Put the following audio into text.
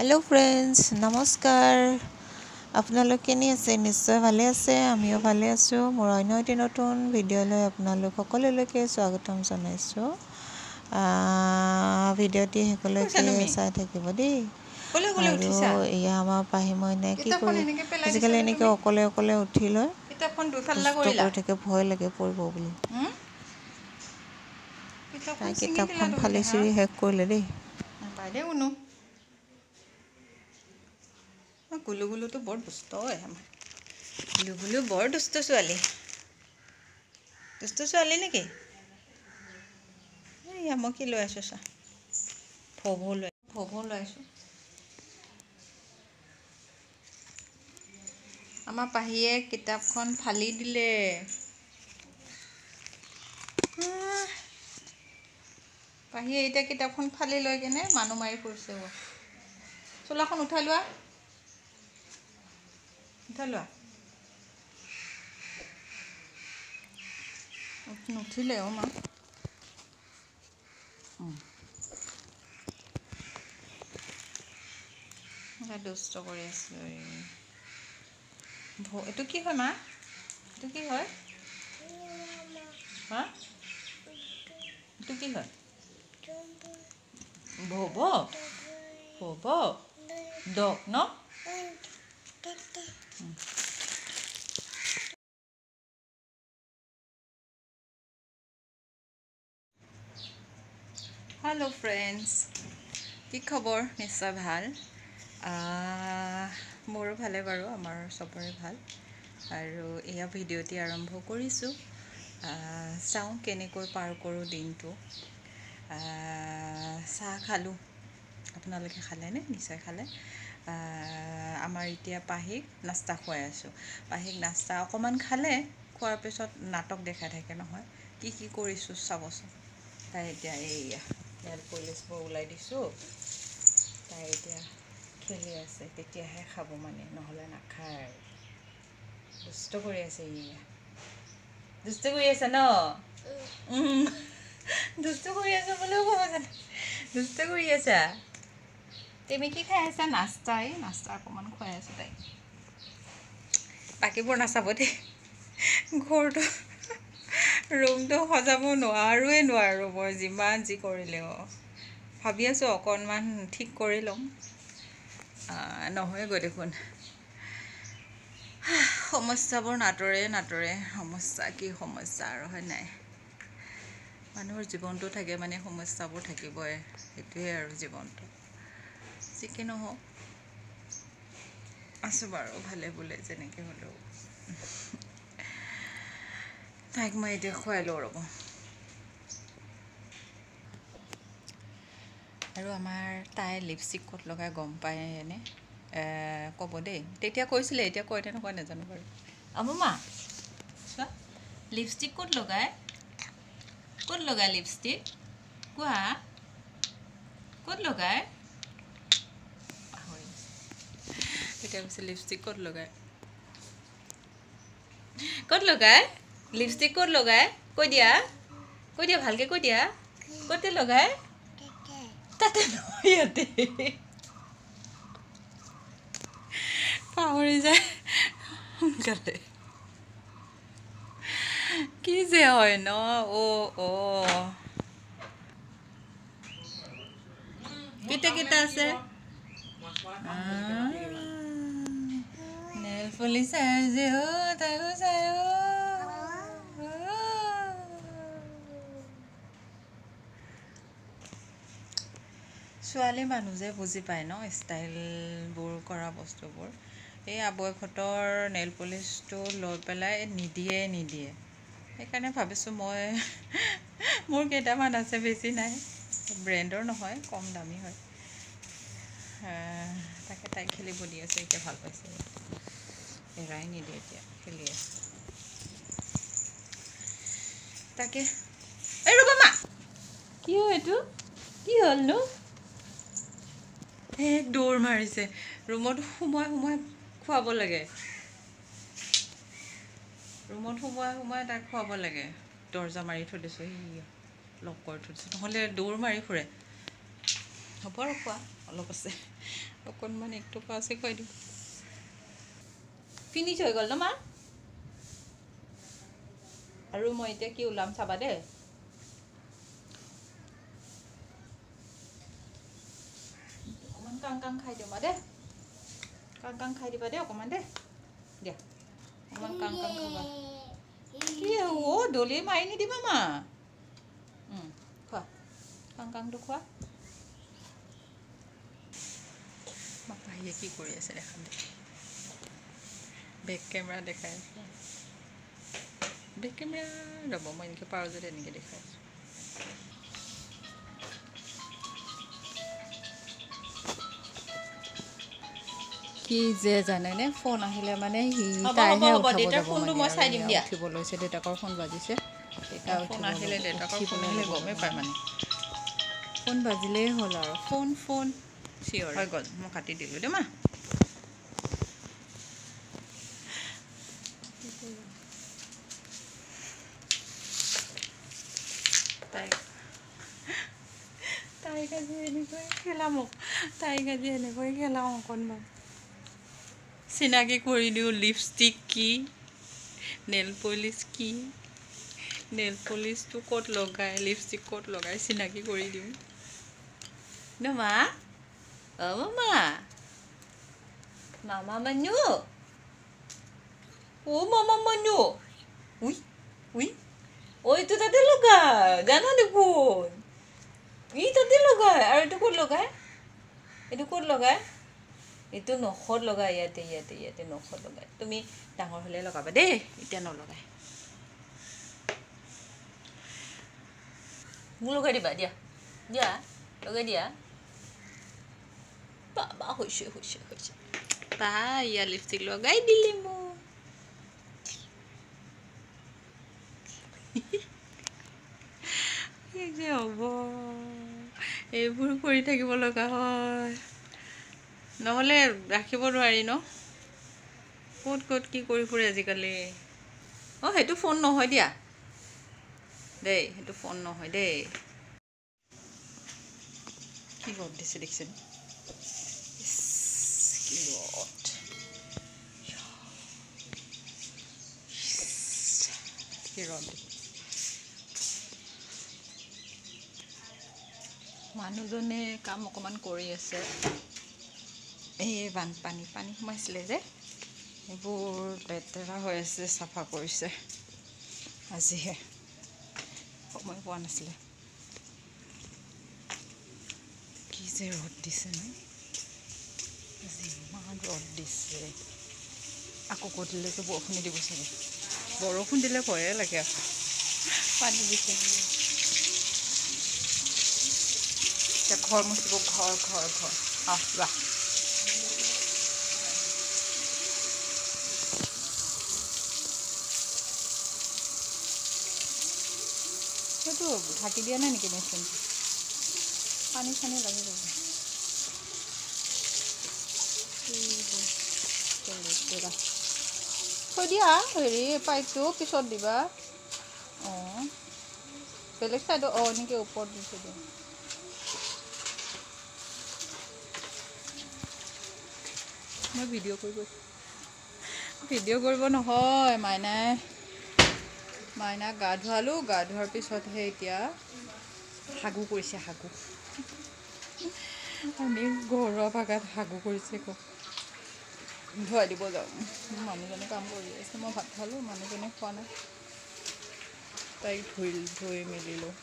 hello friends नमस्कार आपनालोक केने आछे निश्चय भाले आछे आमिओ भाले आछो मोर अन्य एटी नतुन भिडिओলৈ आपनालोक सकलोলৈকে स्वागतम जनाइছো भिडिओटी हेकলৈকে চাই থাকিব দেই আৰু এয়া আমাৰ পাহি মইনা কি কৰে আজিকালি এনেকৈ অকলে অকলে উঠি লয় কিতাপখন দুফাল্লা কৰিলা থাকে ভয় লাগে পৰিব বুলি কিতাপখন ফালি চিৰি হেক কৰিলে দেই বাইদেউ উনো গুলু গুলু তো বৰ দুষ্ট হয় আমাৰ গুলু গুলু বৰ দুষ্ট ছোৱালী নেকি এই মই কি লৈ আছো চা ভভো লৈ আছো আমাৰ পাহিয়ে কিতাপখন ফালি দিলে পাহিয়ে এতিয়া কিতাপখন ফালি লৈ কেনে মানুহ মাৰি ফুৰিছে চোলাখন উঠাই লোৱা নুঠিলে মা দুষ্ট কৰি আছো এইটো কি হয় মা এইটো কি হয় হা এইটো কি হয় ভব ভব ডগ ন हेलो फ्रेंड्स की खबर निश्चय ভাল मोरो भाले बारो आमार सबरे ভাল आरो एया भिडिओटी आरम्भ करिसु चाउ केनेকৈ पार करो दिनটো চাহ খালো আপোনালোকে খালে নে নিশ্চয় খালে আমাৰ এতিয়া পাহিক নাস্তা খুৱাই আছো পাহিক নাস্তা অকমান খালে খোৱাৰ পিছত নাটক দেখাই থাকে নহয় কি কি কৰিছো চাবচোন তাই এতিয়া এইয়া নেল পলিশবোৰ ওলাই দিছো তাই এতিয়া খেলি আছে তেতিয়াহে খাব মানে নহলে নাখায় দুষ্ট কৰি আছে দুষ্ট কৰি আছে ন দুষ্ট কৰি আছে বলেও ক'ব জানে দুষ্ট কৰি আছা তুমি কি খাই আছা নাস্তা অকণমান খুৱাই আছো তাই বাকীবোৰ নাচাব দেই ঘৰটো ৰুমটো সজাব নোৱাৰো মই যিমান যি কৰিলেও ভাবি আছো অকণমান ঠিক কৰি ল'ম নহয়গৈ দেখোন সমস্যাবোৰ নাটৰে সমস্যা কি সমস্যা আৰু হয় নাই মানুহৰ জীৱনটো থাকে মানে সমস্যাবোৰ থাকিবই সেইটোৱে আৰু জীৱনটো যি কি নহওক আছো বাৰু ভালে বোলে যেনেকৈ হ'লেও তাইক মই এতিয়া খুৱাই লওঁ ৰ'ব আৰু আমাৰ তাই লিপষ্টিক ক'ত লগাই গম পায় এনে ক'ব দেই তেতিয়া কৈছিলে এতিয়া কয় তেনেকুৱা নাজানো বাৰু আমা চোৱা লিপষ্টিক ক'ত লগায় লিপষ্টিক কোৱা ক'ত লগায় তেতিয়া কৈছে লিপষ্টিক ক'ত লগায় লিপষ্টিক ক'ত লগায় কৈ দিয়া ভালকৈ কৈ দিয়া ক'তে লগায় তাতে নহয় ইয়াতে পাহৰি যায় সোনকালে কি যে হয় ন কেইটা আছে নেল পলিশ যে তাইও চাই ছোৱালী মানুহ যে বুজি পায় ন ষ্টাইলবোৰ কৰা বস্তুবোৰ এই আৱয়ঘতৰ নেল পলিশটো লৈ পেলাই নিদিয়ে সেইকাৰণে ভাবিছোঁ মই মোৰ কেইটামান আছে বেছি নাই ব্ৰেণ্ডৰ নহয় কম দামী হয় তাকে তাই খেলিব দি আছে এতিয়া ভাল পাইছে এৰাই নিদিয়ে এতিয়া খেলি আছে তাকে এই ৰ'বা মা কি হয় এইটো কি হ'লনো এক দৌৰ মাৰিছে ৰুমত সোমাই খুৱাব লাগে তাক খুৱাব লাগে দৰ্জা মাৰি থৈ দিছোঁ লক কৰি থৈ দিছোঁ নহ'লে দৌৰ মাৰি ফুৰে হ'ব আৰু খোৱা অলপ আছে অকণমান এক টকা আছে খুৱাই দিওঁ ফিনিছ হৈ গ'ল ন মা আৰু মই এতিয়া কি ওলাম চাবা দেই অকণমান কাং খাই দিওঁ মা দেই কাং খাই দিবা দেই অকণমান দেই দিয়া অকণমান কাং খাবা কি দলি মাৰি নিদিবা মা খোৱা কাংটো খোৱা মাপাহীয়ে কি কৰি আছে দেখাম দে বেক কেমেৰা দেখাই আছোঁ বেক কেমেৰা ৰ'ব মই এনেকৈ পাৰোঁ যদি এনেকৈ দেখাই আছোঁ কি যে জানেনে ফোন আহিলে মানে সি তাইহে উঠাব যাব মানে উঠিব লৈছে দেউতাকৰ ফোন বাজিছে ফোন আহিলে দেউতাকৰ ফোন আহিলে গমেই পায় মানে ফোন বাজিলেই হ'ল আৰু ফোন চিঞৰ হৈ গ'ল মই কাটি দিলোঁ দেই মা তাইক আজি এনেকৈ খেলাওঁ অকণমান চিনাকি কৰি দিওঁ লিপষ্টিক কি নেল পলিচটো ক'ত লগাই লিপষ্টিক ক'ত লগাই চিনাকি কৰি দিওঁ ন মা মামা মানু মামা মানু উই এইটো তাতে লগাই জানা দেখোন তাতে লগাই আৰু এইটো ক'ত লগাই এইটো নখত লগাই ইয়াতে নখত লগাই তুমি ডাঙৰ হ'লে লগাবা দেই এতিয়া নলগাই মোক লগাই দিবা দিয়া লগাই দিয়া বাবা হৈছে বা ইয়াৰ লিপষ্টিক লগাই দিলে মোক কি যে হ'ব এইবোৰ কৰি থাকিব লগা হয় নহ'লে ৰাখিব নোৱাৰি ন ক'ত কি কৰি ফুৰে আজিকালি সেইটো ফোন নহয় দিয়া দেই সেইটো ফোন নহয় দেই কি ৰ'দ দিছে দেখিছে কি ৰ'দ মানুহজনে কাম অকণমান কৰি আছে এই পানী সোমাইছিলে যে এইবোৰ লেতেৰা হৈ আছে চাফা কৰিছে আজিহে সময় পোৱা নাছিলে কি যে ৰ'দ দিছে ন আজি ইমান ৰ'দ দিছে আকৌ গধূলিলৈকে বৰষুণ দিব চাগে বৰষুণ দিলে ভয়ে লাগে আকৌ পানী দিছে এতিয়া ঘৰ মুচিব ঘৰ যোৱা সেইটো ঢাকি দিয়া নাই নেকি মেচিনটো পানী চানী লাগি যাব থৈ দিয়া পাইপটো পিছত দিবা বেলেগ চাইডত এনেকৈ ওপৰত দি থৈ দিয়া মই ভিডিঅ' কৰিব নহয় মাইনাক গা ধোৱালোঁ গা ধোৱাৰ পিছতহে এতিয়া হাগু কৰিছে আমি ঘৰুৱা ভাষাত হাগু কৰিছে ধুৱাই দিব যাওঁ মানুহজনে কাম কৰি আছে মই ভাত খালোঁ মানুহজনে খোৱা নাই তাইক ধুই মেলিলোঁ